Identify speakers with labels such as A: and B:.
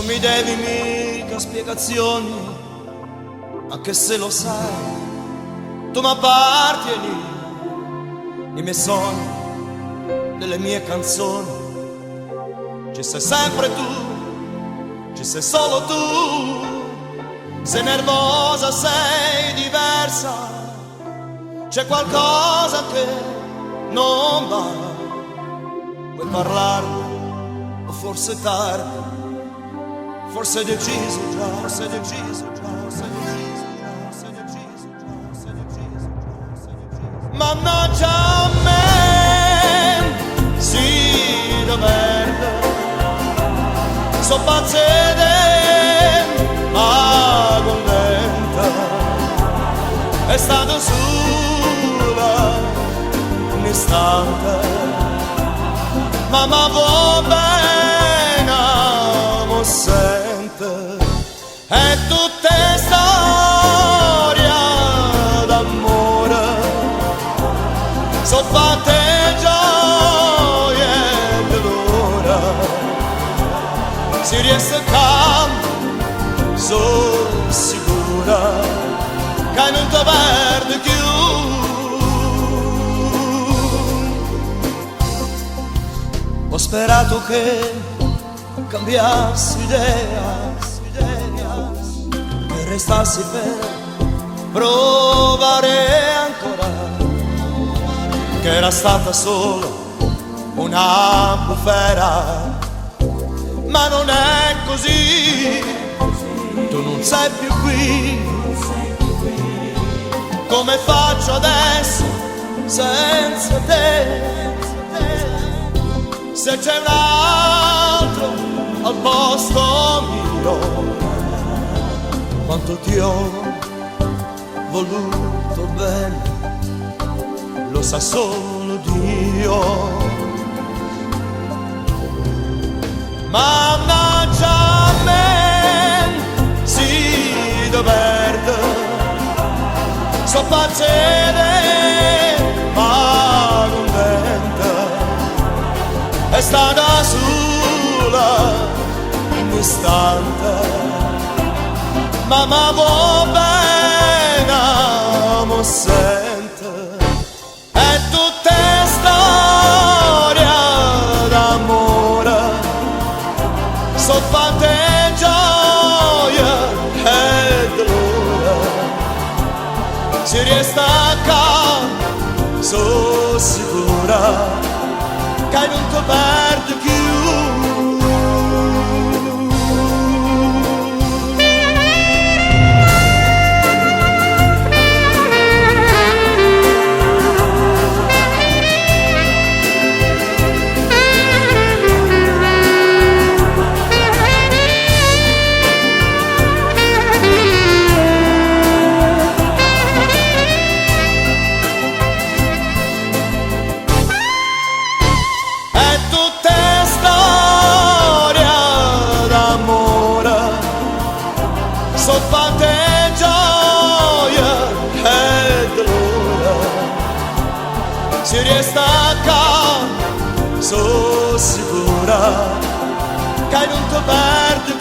A: mi devi mica spiegazioni, anche se lo sai, tu mi appartieni, i miei sogni, delle mie canzoni. Ci sei sempre tu, ci sei solo tu. Sei nervosa, sei diversa, c'è qualcosa che non va. Vuoi parlarmi o forse è tardi? Forse hai deciso già, forse hai deciso già, forse hai deciso già, forse hai deciso già, forse hai deciso già, forse hai deciso già. Mannaggia a me, sì, verde, so pazzede, ma contenta, è stato sola un istante, ma va bene, mo sente, è tutta storia d'amore, so fatte gioie e dolore, si riesce a campo, sono sicura che non ti perdi più. Ho sperato che cambiassi idea, che restassi per provare ancora, che era stata solo una bufera, ma non è così, tu non sei più qui. Come faccio adesso senza te? Se c'è un altro al posto mio, quanto ti ho voluto bene, lo sa solo Dio. Mannaggia a me, sì, verde, so pazzede, ma non venta, è stata sola un istante, ma va bene, mo sente, è tutta storia d'amore, so fatte gioie e dolore, si riesce a casa, sono sicura che non ti perdi più. So fatte gioie e dolore, si riesce a casa, sono sicura che non ti perdi